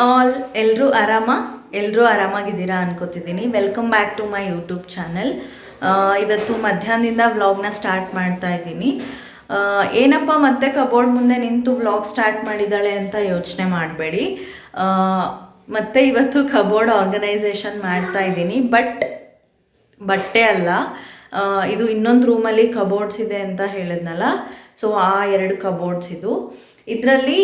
All, ಎಲ್ಲರೂ ಆರಾಮಾಗಿದ್ದೀರಾ ಅನ್ಕೋತಿದ್ದೀನಿ. Welcome back to my YouTube channel. ಇವತ್ತು ಮಧ್ಯಾಹ್ನದಿಂದ ವ್ಲಾಗ್ನ ಸ್ಟಾರ್ಟ್ ಮಾಡ್ತಾ ಇದ್ದೀನಿ. ಏನಪ್ಪ ಮತ್ತೆ ಕಬೋರ್ಡ್ ಮುಂದೆ ನಿಂತು ವ್ಲಾಗ್ ಸ್ಟಾರ್ಟ್ ಮಾಡಿದ್ದಾಳೆ ಅಂತ ಯೋಚನೆ ಮಾಡಬೇಡಿ. ಮತ್ತೆ ಇವತ್ತು ಕಬೋರ್ಡ್ ಆರ್ಗನೈಸೇಷನ್ ಮಾಡ್ತಾ ಇದ್ದೀನಿ. ಬಟ್ಟೆ ಅಲ್ಲ, ಇದು ಇನ್ನೊಂದು ರೂಮಲ್ಲಿ ಕಬೋರ್ಡ್ಸ್ ಇದೆ ಅಂತ ಹೇಳಿದ್ನಲ್ಲ, ಸೊ ಆ 2 ಕಬೋರ್ಡ್ಸ್ ಇದು. ಇದರಲ್ಲಿ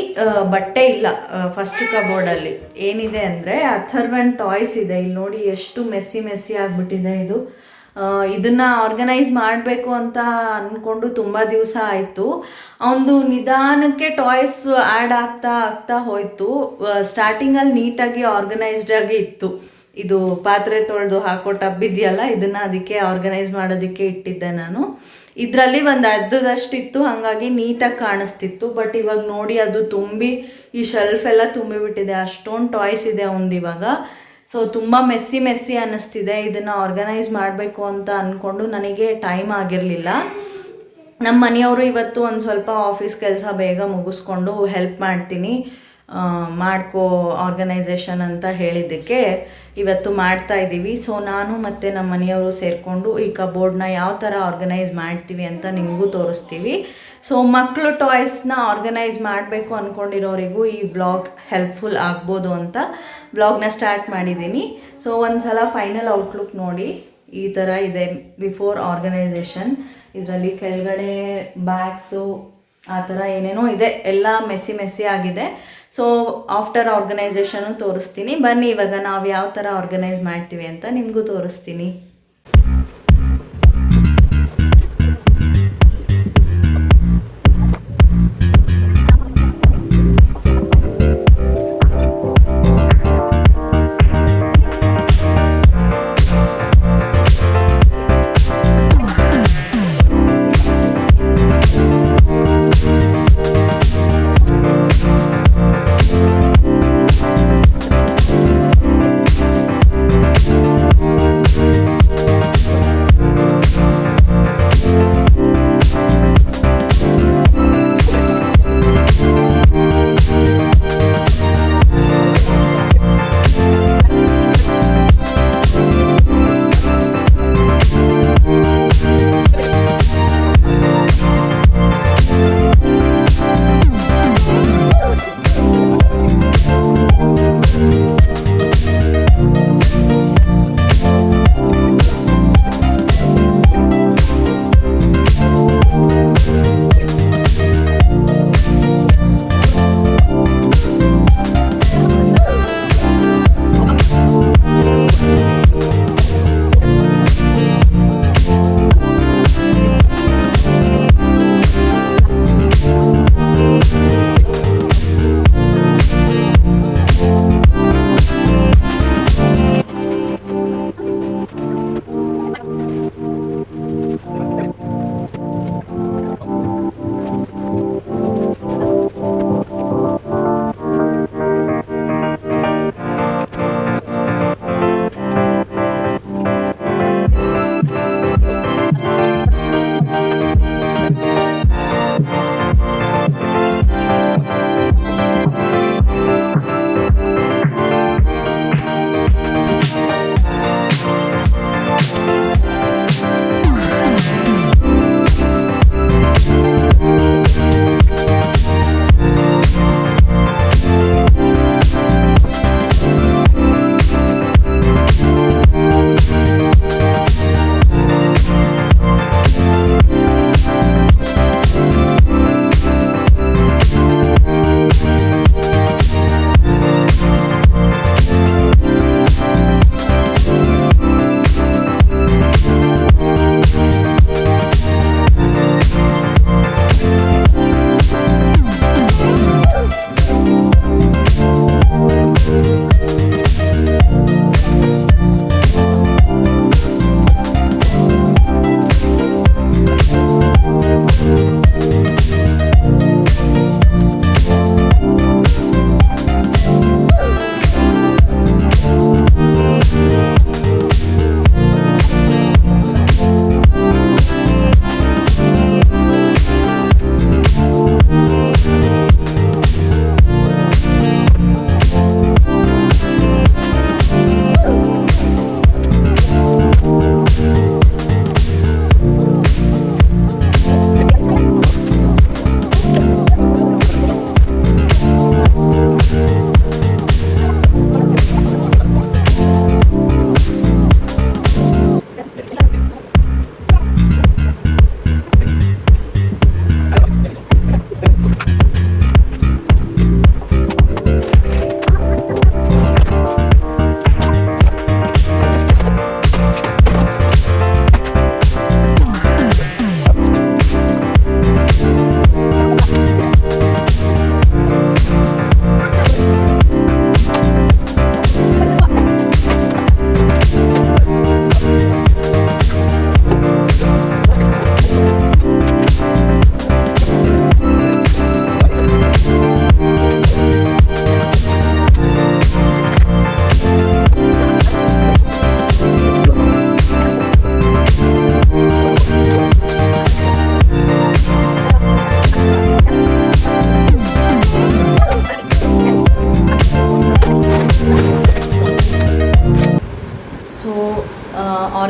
ಬಟ್ಟೆ ಇಲ್ಲ. ಫಸ್ಟ್ ಕಬೋರ್ಡಲ್ಲಿ ಏನಿದೆ ಅಂದರೆ ಅಥರ್ವನ್ ಟಾಯ್ಸ್ ಇದೆ. ಇಲ್ಲಿ ನೋಡಿ ಎಷ್ಟು ಮೆಸ್ಸಿ ಆಗಿಬಿಟ್ಟಿದೆ ಇದು. ಇದನ್ನು ಆರ್ಗನೈಸ್ ಮಾಡಬೇಕು ಅಂತ ಅಂದ್ಕೊಂಡು ತುಂಬ ದಿವಸ ಆಯಿತು. ಅವನದು ನಿಧಾನಕ್ಕೆ ಟಾಯ್ಸ್ ಆ್ಯಡ್ ಆಗ್ತಾ ಹೋಯಿತು. ಸ್ಟಾರ್ಟಿಂಗಲ್ಲಿ ನೀಟಾಗಿ ಆರ್ಗನೈಸ್ಡ್ ಆಗಿ ಇತ್ತು. ಇದು ಪಾತ್ರೆ ತೊಳೆದು ಹಾಕೋ ಟಬ್ ಇದೆಯಲ್ಲ, ಇದನ್ನು ಅದಕ್ಕೆ ಆರ್ಗನೈಸ್ ಮಾಡೋದಕ್ಕೆ ಇಟ್ಟಿದ್ದೆ ನಾನು. ಇದರಲ್ಲಿ ಒಂದು ಅರ್ಧದಷ್ಟಿತ್ತು, ಹಾಗಾಗಿ ನೀಟಾಗಿ ಕಾಣಿಸ್ತಿತ್ತು. ಬಟ್ ಇವಾಗ ನೋಡಿ ಅದು ತುಂಬಿ ಈ ಶೆಲ್ಫ್ ಎಲ್ಲ ತುಂಬಿಬಿಟ್ಟಿದೆ. ಅಷ್ಟೊಂದು ಟಾಯ್ಸ್ ಇದೆ ಒಂದು ಇವಾಗ. ಸೊ ತುಂಬ ಮೆಸ್ಸಿ ಅನ್ನಿಸ್ತಿದೆ. ಇದನ್ನು ಆರ್ಗನೈಸ್ ಮಾಡಬೇಕು ಅಂತ ಅಂದ್ಕೊಂಡು ನನಗೆ ಟೈಮ್ ಆಗಿರಲಿಲ್ಲ. ನಮ್ಮ ಮನೆಯವರು ಇವತ್ತು ಒಂದು ಸ್ವಲ್ಪ ಆಫೀಸ್ ಕೆಲಸ ಬೇಗ ಮುಗಿಸ್ಕೊಂಡು ಹೆಲ್ಪ್ ಮಾಡ್ತೀನಿ, ಮಾಡ್ಕೋ ಆರ್ಗನೈಸೇಷನ್ ಅಂತ ಹೇಳಿದ್ದಕ್ಕೆ ಇವತ್ತು ಮಾಡ್ತಾ ಇದ್ದೀವಿ. ಸೊ ನಾನು ಮತ್ತು ನಮ್ಮ ಮನೆಯವರು ಸೇರಿಕೊಂಡು ಈ ಕಬೋರ್ಡ್ನ ಯಾವ ಥರ ಆರ್ಗನೈಸ್ ಮಾಡ್ತೀವಿ ಅಂತ ನಿಮಗೂ ತೋರಿಸ್ತೀವಿ. ಸೊ ಮಕ್ಕಳು ಟಾಯ್ಸ್ನ ಆರ್ಗನೈಸ್ ಮಾಡಬೇಕು ಅಂದ್ಕೊಂಡಿರೋರಿಗೂ ಈ ಬ್ಲಾಗ್ ಹೆಲ್ಪ್ಫುಲ್ ಆಗ್ಬೋದು ಅಂತ ಬ್ಲಾಗ್ನ ಸ್ಟಾರ್ಟ್ ಮಾಡಿದ್ದೀನಿ. ಸೊ ಒಂದು ಸಲ ಫೈನಲ್ ಔಟ್ಲುಕ್ ನೋಡಿ, ಈ ಥರ ಇದೆ ಬಿಫೋರ್ ಆರ್ಗನೈಸೇಷನ್. ಇದರಲ್ಲಿ ಕೆಳಗಡೆ ಬ್ಯಾಗ್ಸು ಆ ಥರ ಏನೇನೋ ಇದೆ, ಎಲ್ಲ ಮೆಸ್ಸಿ ಆಗಿದೆ. ಸೊ ಆಫ್ಟರ್ ಆರ್ಗನೈಸೇಷನು ತೋರಿಸ್ತೀನಿ. ಬನ್ನಿ ಇವಾಗ ನಾವು ಯಾವ ಥರ ಆರ್ಗನೈಸ್ ಮಾಡ್ತೀವಿ ಅಂತ ನಿಮಗೂ ತೋರಿಸ್ತೀನಿ.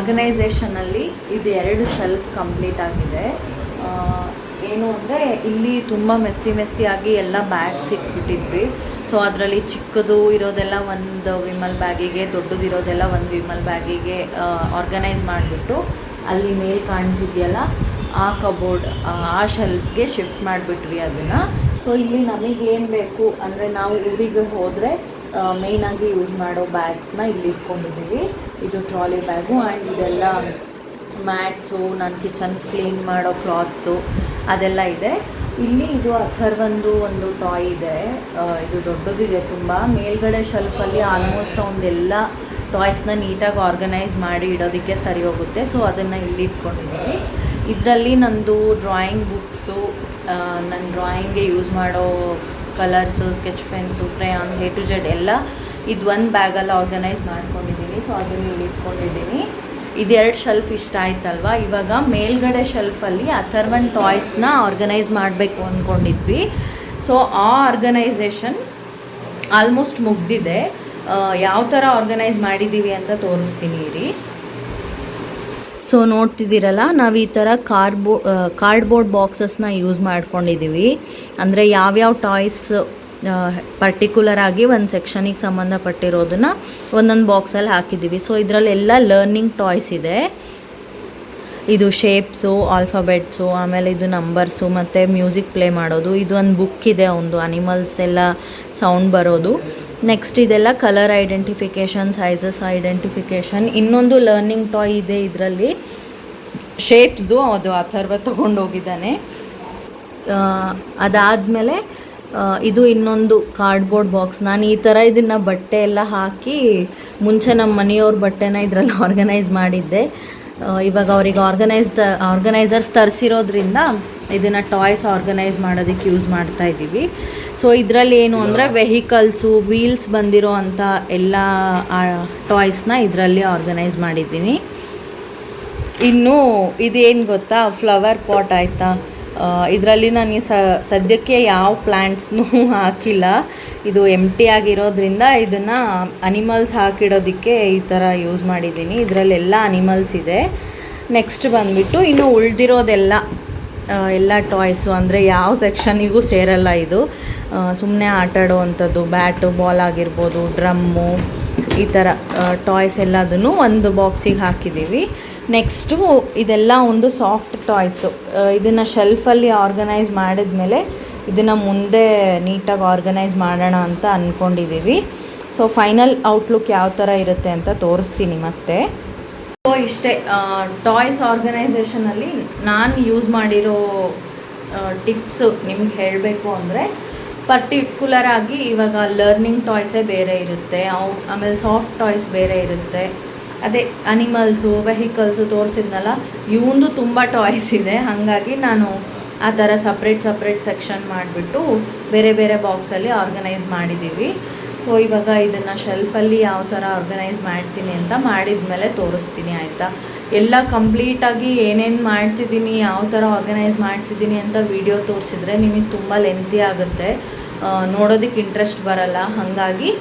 ಆರ್ಗನೈಸೇಷನಲ್ಲಿ ಇದು 2 ಶೆಲ್ಫ್ ಕಂಪ್ಲೀಟ್ ಆಗಿದೆ. ಏನು ಅಂದರೆ ಇಲ್ಲಿ ತುಂಬ ಮೆಸ್ಸಿಯಾಗಿ ಎಲ್ಲ ಬ್ಯಾಗ್ಸ್ ಇಟ್ಬಿಟ್ಟಿದ್ವಿ. ಸೊ ಅದರಲ್ಲಿ ಚಿಕ್ಕದು ಇರೋದೆಲ್ಲ ಒಂದು ವಿಮಲ್ ಬ್ಯಾಗಿಗೆ, ದೊಡ್ಡದಿರೋದೆಲ್ಲ ಒಂದು ವಿಮಲ್ ಬ್ಯಾಗಿಗೆ ಆರ್ಗನೈಸ್ ಮಾಡಿಬಿಟ್ಟು ಅಲ್ಲಿ ಮೇಲೆ ಕಾಣ್ತಿದೆಯಲ್ಲ ಆ ಕಬೋರ್ಡ್, ಆ ಶೆಲ್ಫ್ಗೆ ಶಿಫ್ಟ್ ಮಾಡಿಬಿಟ್ವಿ ಅದನ್ನು. ಸೊ ಇಲ್ಲಿ ನಮಗೇನು ಬೇಕು ಅಂದರೆ ನಾವು ಊರಿಗೆ ಹೋದರೆ ಮೇಯ್ನಾಗಿ ಯೂಸ್ ಮಾಡೋ ಬ್ಯಾಗ್ಸ್ನ ಇಲ್ಲಿ ಇಟ್ಕೊಂಡಿದ್ದೀವಿ. ಇದು ಟ್ರಾಲಿ ಬ್ಯಾಗು ಆ್ಯಂಡ್ ಇದೆಲ್ಲ ಮ್ಯಾಟ್ಸು, ನಾನು ಕಿಚನ್ ಕ್ಲೀನ್ ಮಾಡೋ ಕ್ಲಾತ್ಸು ಅದೆಲ್ಲ ಇದೆ. ಇಲ್ಲಿ ಇದು ಅಥರ್ವಂದು ಒಂದು ಟಾಯ್ ಇದೆ, ಇದು ದೊಡ್ಡದಿದೆ ತುಂಬ. ಮೇಲ್ಗಡೆ ಶೆಲ್ಫಲ್ಲಿ ಆಲ್ಮೋಸ್ಟ್ ಒಂದೆಲ್ಲ ಟಾಯ್ಸ್ನ ನೀಟಾಗಿ ಆರ್ಗನೈಸ್ ಮಾಡಿ ಇಡೋದಕ್ಕೆ ಸರಿ ಹೋಗುತ್ತೆ. ಸೊ ಅದನ್ನು ಇಲ್ಲಿ ಇಟ್ಕೊಂಡಿದ್ದೀವಿ. ಇದರಲ್ಲಿ ನಂದು ಡ್ರಾಯಿಂಗ್ ಬುಕ್ಸು, ನನ್ನ ಡ್ರಾಯಿಂಗ್ಗೆ ಯೂಸ್ ಮಾಡೋ colours, sketch pens, crayons A to Z ಎಲ್ಲ ಇದು ಒಂದು ಬ್ಯಾಗಲ್ಲಿ ಆರ್ಗನೈಸ್ ಮಾಡ್ಕೊಂಡಿದ್ದೀನಿ. ಸೊ ಅದನ್ನು ಇಲ್ಲಿ ಇಟ್ಕೊಂಡಿದ್ದೀನಿ. ಇದು 2 ಶೆಲ್ಫ್ ಇಷ್ಟ ಆಯ್ತಲ್ವ. ಇವಾಗ ಮೇಲ್ಗಡೆ ಶೆಲ್ಫಲ್ಲಿ ಅಥರ್ವನ್ ಟಾಯ್ಸ್ನ ಆರ್ಗನೈಸ್ ಮಾಡಬೇಕು ಅಂದ್ಕೊಂಡಿದ್ವಿ. ಸೊ ಆ ಆರ್ಗನೈಸೇಷನ್ ಆಲ್ಮೋಸ್ಟ್ ಮುಗ್ದಿದೆ. ಯಾವ ಥರ ಆರ್ಗನೈಸ್ ಮಾಡಿದ್ದೀವಿ ಅಂತ ತೋರಿಸ್ತೀನಿ ರೀ. ಸೊ ನೋಡ್ತಿದ್ದೀರಲ್ಲ, ನಾವು ಈ ಥರ ಕಾರ್ಡ್ಬೋರ್ಡ್ ಬಾಕ್ಸಸ್ನ ಯೂಸ್ ಮಾಡ್ಕೊಂಡಿದ್ದೀವಿ. ಅಂದರೆ ಯಾವ್ಯಾವ ಟಾಯ್ಸ್ ಪರ್ಟಿಕ್ಯುಲರ್ ಆಗಿ ಒಂದು ಸೆಕ್ಷನಿಗೆ ಸಂಬಂಧಪಟ್ಟಿರೋದನ್ನ ಒಂದೊಂದು ಬಾಕ್ಸಲ್ಲಿ ಹಾಕಿದ್ದೀವಿ. ಸೊ ಇದರಲ್ಲೆಲ್ಲ ಲರ್ನಿಂಗ್ ಟಾಯ್ಸ್ ಇದೆ. ಇದು ಶೇಪ್ಸು, ಆಲ್ಫಾಬೆಟ್ಸು, ಆಮೇಲೆ ಇದು ನಂಬರ್ಸು ಮತ್ತು ಮ್ಯೂಸಿಕ್ ಪ್ಲೇ ಮಾಡೋದು. ಇದು ಒಂದು ಬುಕ್ ಇದೆ, ಒಂದು ಅನಿಮಲ್ಸ್ ಎಲ್ಲ ಸೌಂಡ್ ಬರೋದು. ನೆಕ್ಸ್ಟ್ ಇದೆಲ್ಲ ಕಲರ್ ಐಡೆಂಟಿಫಿಕೇಷನ್, ಸೈಜಸ್ ಐಡೆಂಟಿಫಿಕೇಷನ್. ಇನ್ನೊಂದು ಲರ್ನಿಂಗ್ ಟಾಯ್ ಇದೆ ಇದರಲ್ಲಿ, ಶೇಪ್ಸ್ದು, ಅದು ಅಥರ್ವ ತೊಗೊಂಡೋಗಿದ್ದಾನೆ. ಅದಾದಮೇಲೆ ಇದು ಇನ್ನೊಂದು ಕಾರ್ಡ್ಬೋರ್ಡ್ ಬಾಕ್ಸ್. ನಾನು ಈ ಥರ ಇದನ್ನು ಬಟ್ಟೆ ಎಲ್ಲ ಹಾಕಿ ಮುಂಚೆ ನಮ್ಮ ಮನೆಯವ್ರ ಬಟ್ಟೆನ ಇದರಲ್ಲಿ ಆರ್ಗನೈಸ್ ಮಾಡಿದ್ದೆ. ಇವಾಗ ಅವ್ರಿಗೆ ಆರ್ಗನೈಸರ್ಸ್ ತರಿಸಿರೋದ್ರಿಂದ ಇದನ್ನು ಟಾಯ್ಸ್ ಆರ್ಗನೈಸ್ ಮಾಡೋದಕ್ಕೆ ಯೂಸ್ ಮಾಡ್ತಾ ಇದ್ದೀವಿ. ಸೊ ಇದರಲ್ಲಿ ಏನು ಅಂದರೆ ವೆಹಿಕಲ್ಸು, ವೀಲ್ಸ್ ಬಂದಿರೋ ಅಂಥ ಎಲ್ಲ ಟಾಯ್ಸ್ನ ಇದರಲ್ಲಿ ಆರ್ಗನೈಸ್ ಮಾಡಿದ್ದೀನಿ. ಇನ್ನು ಇದೇನು ಗೊತ್ತಾ, ಫ್ಲವರ್ ಪಾಟ್ ಆಯಿತಾ. ಇದರಲ್ಲಿ ನಾನು ಸದ್ಯಕ್ಕೆ ಯಾವ ಪ್ಲ್ಯಾಂಟ್ಸ್ನೂ ಹಾಕಿಲ್ಲ. ಇದು ಎಂಟಿ ಆಗಿರೋದ್ರಿಂದ ಇದನ್ನು ಅನಿಮಲ್ಸ್ ಹಾಕಿಡೋದಕ್ಕೆ ಈ ಥರ ಯೂಸ್ ಮಾಡಿದ್ದೀನಿ. ಇದರಲ್ಲೆಲ್ಲ ಅನಿಮಲ್ಸ್ ಇದೆ. ನೆಕ್ಸ್ಟ್ ಬಂದುಬಿಟ್ಟು ಇನ್ನು ಉಳಿದಿರೋದೆಲ್ಲ ಎಲ್ಲ ಟಾಯ್ಸು, ಅಂದರೆ ಯಾವ ಸೆಕ್ಷನಿಗೂ ಸೇರಲ್ಲ ಇದು. ಸುಮ್ಮನೆ ಆಟಾಡೋ ಅಂಥದ್ದು, ಬ್ಯಾಟು ಬಾಲ್ ಆಗಿರ್ಬೋದು, ಡ್ರಮ್ಮು, ಈ ಥರ ಟಾಯ್ಸ್ ಎಲ್ಲದನ್ನು ಒಂದು ಬಾಕ್ಸಿಗೆ ಹಾಕಿದ್ದೀವಿ. ನೆಕ್ಸ್ಟು ಇದೆಲ್ಲ ಒಂದು ಸಾಫ್ಟ್ ಟಾಯ್ಸು. ಇದನ್ನು ಶೆಲ್ಫಲ್ಲಿ ಆರ್ಗನೈಸ್ ಮಾಡಿದ್ಮೇಲೆ ಇದನ್ನು ಮುಂದೆ ನೀಟಾಗಿ ಆರ್ಗನೈಸ್ ಮಾಡೋಣ ಅಂತ ಅಂದ್ಕೊಂಡಿದ್ದೀವಿ. ಸೊ ಫೈನಲ್ ಔಟ್ಲುಕ್ ಯಾವ ಥರ ಇರುತ್ತೆ ಅಂತ ತೋರಿಸ್ತೀನಿ ಮತ್ತೆ. ಸೊ ಇಷ್ಟೇ ಟಾಯ್ಸ್ ಆರ್ಗನೈಸೇಷನಲ್ಲಿ ನಾನು ಯೂಸ್ ಮಾಡಿರೋ ಟಿಪ್ಸು ನಿಮ್ಗೆ ಹೇಳಬೇಕು ಅಂದರೆ, ಪರ್ಟಿಕ್ಯುಲರ್ ಆಗಿ ಇವಾಗ ಲರ್ನಿಂಗ್ ಟಾಯ್ಸೇ ಬೇರೆ ಇರುತ್ತೆ, ಆಮೇಲೆ ಸಾಫ್ಟ್ ಟಾಯ್ಸ್ ಬೇರೆ ಇರುತ್ತೆ. ಅದೇ ಅನಿಮಲ್ಸು, ವೆಹಿಕಲ್ಸು ತೋರಿಸಿದ್ನಲ್ಲ, ಇವಂದು ತುಂಬ ಟಾಯ್ಸ್ ಇದೆ. ಹಾಗಾಗಿ ನಾನು ಆ ಥರ ಸಪ್ರೇಟ್ ಸೆಕ್ಷನ್ ಮಾಡಿಬಿಟ್ಟು ಬೇರೆ ಬೇರೆ ಬಾಕ್ಸಲ್ಲಿ ಆರ್ಗನೈಸ್ ಮಾಡಿದ್ದೀವಿ. ಸೊ ಇವಾಗ ಇದನ್ನು ಶೆಲ್ಫಲ್ಲಿ ಯಾವ ಥರ ಆರ್ಗನೈಸ್ ಮಾಡ್ತೀನಿ ಅಂತ ಮಾಡಿದ ಮೇಲೆ ತೋರಿಸ್ತೀನಿ, ಆಯಿತಾ. ಎಲ್ಲ ಕಂಪ್ಲೀಟಾಗಿ ಏನೇನು ಮಾಡ್ತಿದ್ದೀನಿ, ಯಾವ ಥರ ಆರ್ಗನೈಸ್ ಮಾಡ್ತಿದ್ದೀನಿ ಅಂತ ವಿಡಿಯೋ ತೋರಿಸಿದ್ರೆ ನಿಮಗೆ ತುಂಬ ಲೆಂತಿ ಆಗುತ್ತೆ, ನೋಡೋದಕ್ಕೆ ಇಂಟ್ರೆಸ್ಟ್ ಬರಲ್ಲ. ಹಾಗಾಗಿ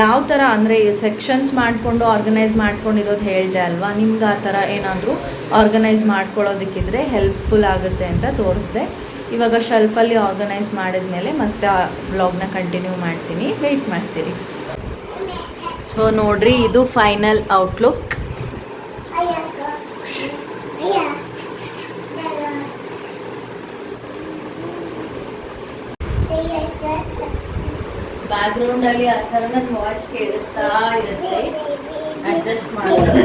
ಯಾವ ಥರ ಅಂದರೆ ಸೆಕ್ಷನ್ಸ್ ಮಾಡಿಕೊಂಡು ಆರ್ಗನೈಸ್ ಮಾಡ್ಕೊಂಡಿರೋದು ಹೇಳಿದೆ ಅಲ್ವಾ, ನಿಮ್ಗೆ ಆ ಥರ ಏನಾದರೂ ಆರ್ಗನೈಸ್ ಮಾಡ್ಕೊಳ್ಳೋದಕ್ಕಿದ್ರೆ ಹೆಲ್ಪ್ಫುಲ್ ಆಗುತ್ತೆ ಅಂತ ತೋರಿಸ್ದೆ. ಇವಾಗ ಶೆಲ್ಫಲ್ಲಿ ಆರ್ಗನೈಸ್ ಮಾಡಿದ್ಮೇಲೆ ಮತ್ತೆ ಆ ವ್ಲಾಗ್ನ ಕಂಟಿನ್ಯೂ ಮಾಡ್ತೀನಿ, ವೆಯ್ಟ್ ಮಾಡ್ತೀರಿ. ಸೊ ನೋಡ್ರಿ, ಇದು ಫೈನಲ್ ಔಟ್ಲುಕ್. ಬ್ಯಾಕ್ಗ್ರೌಂಡಲ್ಲಿ ಅಥರ್ವನ್ ವಾಯ್ಸ್ ಕೇಳಿಸ್ತಾ ಇರುತ್ತೆ, ಅಡ್ಜಸ್ಟ್ ಮಾಡ್ತಾರೆ.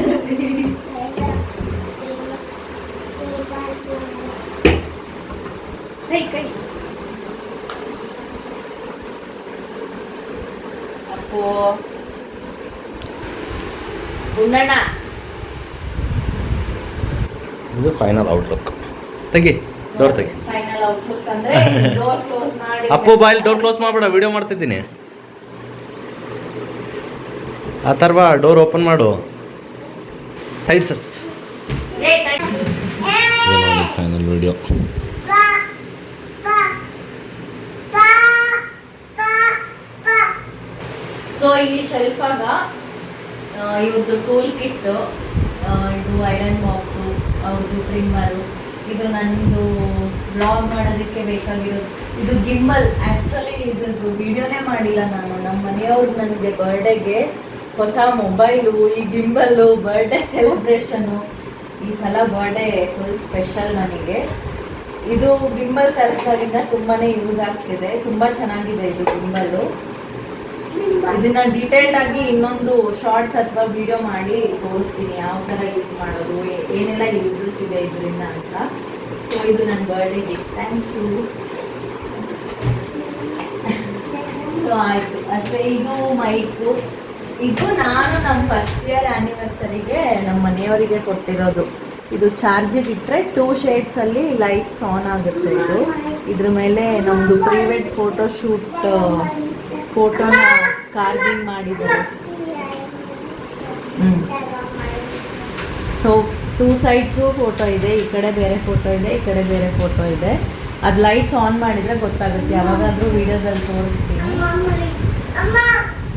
ಕೈ ಅಪ್ಪೋ ಗುಂಡಣ್ಣ. ಇದು ಫೈನಲ್ ಔಟ್ಲುಕ್. ತೆಗಿ ಡೋರ್ ತೆಗಿ. ಫೈನಲ್ ಔಟ್ಲುಕ್ ಅಂದ್ರೆ ಡೋರ್ ಕ್ಲೋಸ್ ಮಾಡಿ. ಅಪ್ಪು ಬಾಯಲ್ಲಿ ಡೋರ್ ಕ್ಲೋಸ್ ಮಾಡ್ಬೇಡ, ವಿಡಿಯೋ ಮಾಡ್ತಿದ್ದೀನಿ. ಅಥರ್ವ ಡೋರ್ ಓಪನ್ ಮಾಡು. ಟೈಟ್ ಸರ್ಸ್. Final video. ಸೊ ಈ ಶೆಲ್ಫಾಗ ಇವ್ರದ್ದು ಟೂಲ್ ಕಿಟ್, ಇದು ಐರನ್ ಬಾಕ್ಸು, ಅವ್ರದ್ದು ಟ್ರಿಮ್ಮರು, ಇದು ನನ್ನದು ಬ್ಲಾಗ್ ಮಾಡೋದಕ್ಕೆ ಬೇಕಾಗಿರೋದು. ಇದು ಗಿಂಬಲ್. ಆ್ಯಕ್ಚುಲಿ ಇದ್ರದ್ದು ವಿಡಿಯೋನೇ ಮಾಡಿಲ್ಲ ನಾನು. ನಮ್ಮ ಮನೆಯವ್ರು ನನಗೆ ಬರ್ಡೇಗೆ ಹೊಸ ಮೊಬೈಲು, ಈ ಗಿಂಬಲ್ಲು, ಬರ್ಡೇ ಸೆಲೆಬ್ರೇಷನ್ನು. ಈ ಸಲ ಬರ್ಡೇ ಫುಲ್ ಸ್ಪೆಷಲ್ ನನಗೆ. ಇದು ಗಿಂಬಲ್ ತರಿಸಿದಾಗಿಂದ ತುಂಬಾ ಯೂಸ್ ಆಗ್ತಿದೆ. ತುಂಬ ಚೆನ್ನಾಗಿದೆ ಇದು ಗಿಂಬಲ್ಲು. ಇದನ್ನ ಡೀಟೇಲ್ಡ್ ಆಗಿ ಇನ್ನೊಂದು ಶಾರ್ಟ್ಸ್ ಅಥವಾ ವಿಡಿಯೋ ಮಾಡಿ ತೋರಿಸ್ತೀನಿ, ಯಾವ ಥರ ಯೂಸ್ ಮಾಡೋದು, ಏನೆಲ್ಲ ಯೂಸಸ್ ಇದೆ ಇದರಿಂದ ಅಂತ. ಸೊ ಇದು ನನ್ನ birthday gift. Thank you. So ಆಯಿತು ಅಷ್ಟೇ. ಇದು ಮೈಕು. ಇದು ನಾನು ನಮ್ಮ ಫಸ್ಟ್ ಇಯರ್ ಆ್ಯನಿವರ್ಸರಿಗೆ ನಮ್ಮ ಮನೆಯವರಿಗೆ ಕೊಟ್ಟಿರೋದು. ಇದು ಚಾರ್ಜಿಗೆ ಇಟ್ಟರೆ 2 ಶೇಡ್ಸಲ್ಲಿ ಲೈಟ್ಸ್ ಆನ್ ಆಗುತ್ತೆ. ಇದು ಇದ್ರ ಮೇಲೆ ನಮ್ಮದು ಪ್ರೀವೆಡ್ ಫೋಟೋಶೂಟ್ ಫೋಟೋನ ಕಾರ್ವಿಂಗ್ ಮಾಡಿದ್ದಾರೆ. ಸೊ 2 ಸೈಡ್ಸು ಫೋಟೋ ಇದೆ. ಈ ಕಡೆ ಬೇರೆ ಫೋಟೋ ಇದೆ, ಈ ಕಡೆ ಬೇರೆ ಫೋಟೋ ಇದೆ. ಅದು ಲೈಟ್ಸ್ ಆನ್ ಮಾಡಿದರೆ ಗೊತ್ತಾಗುತ್ತೆ. ಯಾವಾಗಾದರೂ ವಿಡಿಯೋದಲ್ಲಿ ತೋರಿಸ್ತೀನಿ.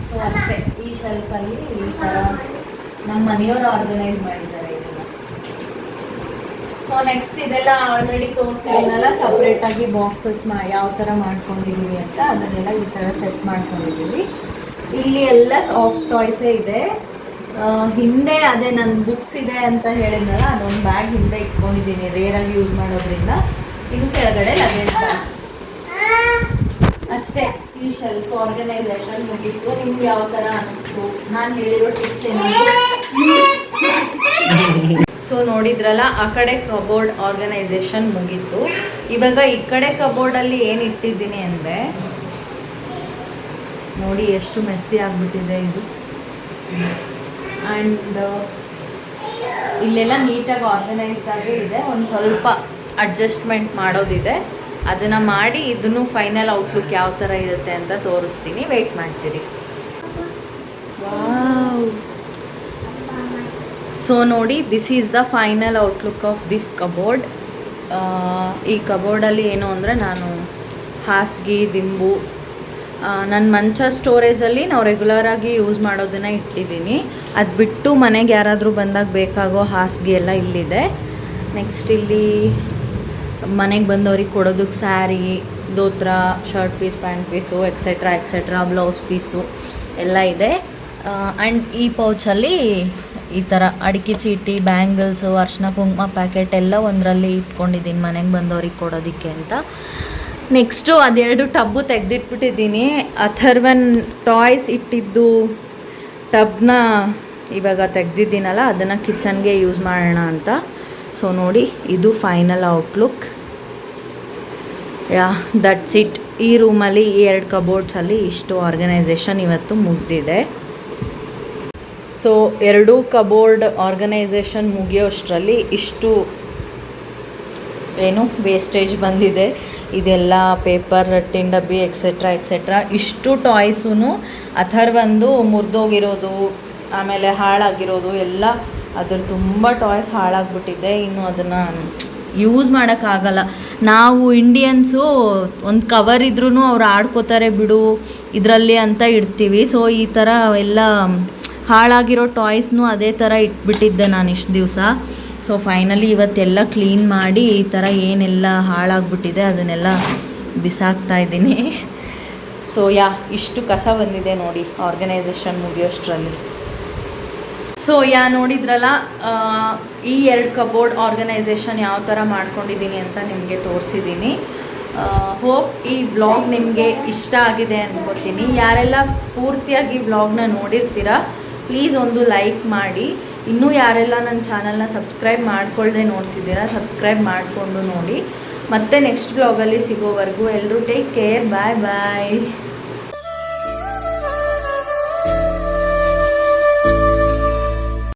ಸೊ ಅಷ್ಟೇ. ಈ ಶೆಲ್ಫಲ್ಲಿ ಈ ಥರ ನಮ್ಮ ಮನೆಯವರು ಆರ್ಗನೈಸ್ ಮಾಡಿದ್ದಾರೆ ಇದನ್ನು. ಸೊ ನೆಕ್ಸ್ಟ್ ಇದೆಲ್ಲ ಆಲ್ರೆಡಿ ತೋರಿಸಿದ್ನಲ್ಲ, ಸಪ್ರೇಟಾಗಿ ಬಾಕ್ಸಸ್ ಯಾವ ಥರ ಮಾಡ್ಕೊಂಡಿದ್ದೀವಿ ಅಂತ ಅದನ್ನೆಲ್ಲ ಈ ಥರ ಸೆಟ್ ಮಾಡ್ಕೊಂಡಿದ್ದೀವಿ. ಇಲ್ಲಿ ಎಲ್ಲ ಸಾಫ್ಟ್ ಟಾಯ್ಸೇ ಇದೆ. ಹಿಂದೆ ಅದೇ ನನ್ನ ಬುಕ್ಸ್ ಇದೆ ಅಂತ ಹೇಳಿದ್ನಲ್ಲ, ಅದೊಂದು ಬ್ಯಾಗ್ ಹಿಂದೆ ಇಟ್ಕೊಂಡಿದ್ದೀನಿ ರೇರಾಗಿ ಯೂಸ್ ಮಾಡೋದ್ರಿಂದ. ಇನ್ನು ಕೆಳಗಡೆ ಲಗೇಜ್ ಬಾಕ್ಸ್ ಅಷ್ಟೇ. ಈ ಶೆಲ್ಫ್ ಆರ್ಗನೈಸೇಷನ್ ಮುಗೀತು. ನಿಮ್ಗೆ ಯಾವ ಥರ ಅನ್ನಿಸ್ತು? ನಾನು ಹೇಳಿರೋ ಟಿಪ್ಸ್ ಏನಾದ್ರು? ಸೊ ನೋಡಿದ್ರಲ್ಲ, ಆ ಕಡೆ ಕಬೋರ್ಡ್ ಆರ್ಗನೈಸೇಷನ್ ಮುಗೀತು. ಇವಾಗ ಈ ಕಡೆ ಕಬೋರ್ಡಲ್ಲಿ ಏನು ಇಟ್ಟಿದ್ದೀನಿ ಅಂದರೆ, ನೋಡಿ ಎಷ್ಟು ಮೆಸ್ಸಿ ಆಗಿಬಿಟ್ಟಿದೆ ಇದು. ಆ್ಯಂಡ್ ಇಲ್ಲೆಲ್ಲ ನೀಟಾಗಿ ಆರ್ಗನೈಸ್ಡ್ ಆಗೇ ಇದೆ. ಒಂದು ಸ್ವಲ್ಪ ಅಡ್ಜಸ್ಟ್ಮೆಂಟ್ ಮಾಡೋದಿದೆ, ಅದನ್ನು ಮಾಡಿ ಇದನ್ನು ಫೈನಲ್ ಔಟ್ಲುಕ್ ಯಾವ ಥರ ಇರುತ್ತೆ ಅಂತ ತೋರಿಸ್ತೀನಿ. ವೆಯ್ಟ್ ಮಾಡ್ತೀರಿ. ವಾವ್! ಸೊ ನೋಡಿ, this is the final outlook of this cupboard. ಈ ಕಬೋರ್ಡಲ್ಲಿ ಏನು ಅಂದರೆ, ನಾನು ಹಾಸಿಗೆ, ದಿಂಬು, ನನ್ನ ಮಂಚ ಸ್ಟೋರೇಜಲ್ಲಿ ನಾವು ರೆಗ್ಯುಲರಾಗಿ ಯೂಸ್ ಮಾಡೋದನ್ನು ಇಟ್ಟಿದ್ದೀನಿ. ಅದು ಬಿಟ್ಟು ಮನೆಗೆ ಯಾರಾದರೂ ಬಂದಾಗ ಬೇಕಾಗೋ ಹಾಸಿಗೆ ಎಲ್ಲ ಇಲ್ಲಿದೆ. ನೆಕ್ಸ್ಟ್ ಇಲ್ಲಿ ಮನೆಗೆ ಬಂದವ್ರಿಗೆ ಕೊಡೋದಕ್ಕೆ ಸ್ಯಾರಿ, ಧೋತ್ರ, shirt piece, pant piece, etcetera blouse piece ಎಲ್ಲ ಇದೆ. ಆ್ಯಂಡ್ ಈ ಪೌಚಲ್ಲಿ ಈ ಥರ ಅಡಿಕೆ ಚೀಟಿ, ಬ್ಯಾಂಗಲ್ಸು, ಅರ್ಶಿನ ಕುಂಕುಮ ಪ್ಯಾಕೆಟ್ ಎಲ್ಲ ಒಂದರಲ್ಲಿ ಇಟ್ಕೊಂಡಿದ್ದೀನಿ ಮನೆಗೆ ಬಂದವ್ರಿಗೆ ಕೊಡೋದಕ್ಕೆ ಅಂತ. ನೆಕ್ಸ್ಟು ಅದೆರಡು ಟಬ್ಬು ತೆಗೆದಿಟ್ಬಿಟ್ಟಿದ್ದೀನಿ. ಅಥರ್ವನ್ ಟಾಯ್ಸ್ ಇಟ್ಟಿದ್ದು ಟಬ್ನ ಇವಾಗ ತೆಗ್ದಿದ್ದೀನಲ್ಲ, ಅದನ್ನು ಕಿಚನ್ಗೆ ಯೂಸ್ ಮಾಡೋಣ ಅಂತ. ಸೊ ನೋಡಿ, ಇದು ಫೈನಲ್ ಔಟ್ಲುಕ್. That's it. ಈ ರೂಮಲ್ಲಿ ಈ 2 ಕಬೋರ್ಡ್ಸಲ್ಲಿ ಇಷ್ಟು ಆರ್ಗನೈಸೇಷನ್ ಇವತ್ತು ಮುಗಿದಿದೆ. ಸೊ 2 ಕಬೋರ್ಡ್ ಆರ್ಗನೈಸೇಷನ್ ಮುಗಿಯೋಷ್ಟರಲ್ಲಿ ಇಷ್ಟು ಏನು ವೇಸ್ಟೇಜ್ ಬಂದಿದೆ. ಇದೆಲ್ಲ ಪೇಪರ್, ಟಿನ್ ಡಬ್ಬಿ, ಎಕ್ಸೆಟ್ರಾ ಇಷ್ಟು ಟಾಯ್ಸೂ ಅಥರ್ವಂದು ಮುರಿದೋಗಿರೋದು, ಆಮೇಲೆ ಹಾಳಾಗಿರೋದು ಎಲ್ಲ. ಅದ್ರ ತುಂಬ ಟಾಯ್ಸ್ ಹಾಳಾಗ್ಬಿಟ್ಟಿದೆ. ಇನ್ನು ಅದನ್ನು ಯೂಸ್ ಮಾಡೋಕ್ಕಾಗಲ್ಲ. ನಾವು ಇಂಡಿಯನ್ಸು ಒಂದು ಕವರ್ ಇದ್ರೂ ಅವ್ರು ಆಡ್ಕೋತಾರೆ ಬಿಡು ಇದರಲ್ಲಿ ಅಂತ ಇಡ್ತೀವಿ. ಸೊ ಈ ಥರ ಎಲ್ಲ ಹಾಳಾಗಿರೋ ಟಾಯ್ಸ್ನೂ ಅದೇ ಥರ ಇಟ್ಬಿಟ್ಟಿದ್ದೆ ನಾನು ಇಷ್ಟು ದಿವಸ. ಸೊ ಫೈನಲಿ ಇವತ್ತೆಲ್ಲ ಕ್ಲೀನ್ ಮಾಡಿ ಈ ಥರ ಏನೆಲ್ಲ ಹಾಳಾಗ್ಬಿಟ್ಟಿದೆ ಅದನ್ನೆಲ್ಲ ಬಿಸಾಕ್ತಾ ಇದ್ದೀನಿ. ಸೊ ಇಷ್ಟು ಕಸ ಬಂದಿದೆ ನೋಡಿ ಆರ್ಗನೈಸೇಷನ್ ಮುಗಿಯೋಷ್ಟರಲ್ಲಿ. ಸೊ ನೋಡಿದ್ರಲ್ಲ, ಈ 2 ಕಬೋರ್ಡ್ ಆರ್ಗನೈಸೇಷನ್ ಯಾವ ಥರ ಮಾಡ್ಕೊಂಡಿದ್ದೀನಿ ಅಂತ ನಿಮಗೆ ತೋರಿಸಿದ್ದೀನಿ. ಹೋಪ್ ಈ ವ್ಲಾಗ್ ನಿಮಗೆ ಇಷ್ಟ ಆಗಿದೆ ಅನ್ಕೋತೀನಿ. ಯಾರೆಲ್ಲ ಪೂರ್ತಿಯಾಗಿ ವ್ಲಾಗ್ನ ನೋಡಿರ್ತೀರಾ ಪ್ಲೀಸ್ ಒಂದು ಲೈಕ್ ಮಾಡಿ. ಇನ್ನೂ ಯಾರೆಲ್ಲ ನನ್ನ ಚಾನಲ್ನ ಸಬ್ಸ್ಕ್ರೈಬ್ ಮಾಡ್ಕೊಳ್ಳದೆ ನೋಡ್ತಿದ್ದೀರಾ ಸಬ್ಸ್ಕ್ರೈಬ್ ಮಾಡಿಕೊಂಡು ನೋಡಿ. ಮತ್ತೆ ನೆಕ್ಸ್ಟ್ ವ್ಲಾಗಲ್ಲಿ ಸಿಗೋವರೆಗೂ ಎಲ್ಲರೂ ಟೇಕ್ ಕೇರ್. ಬಾಯ್ ಬಾಯ್.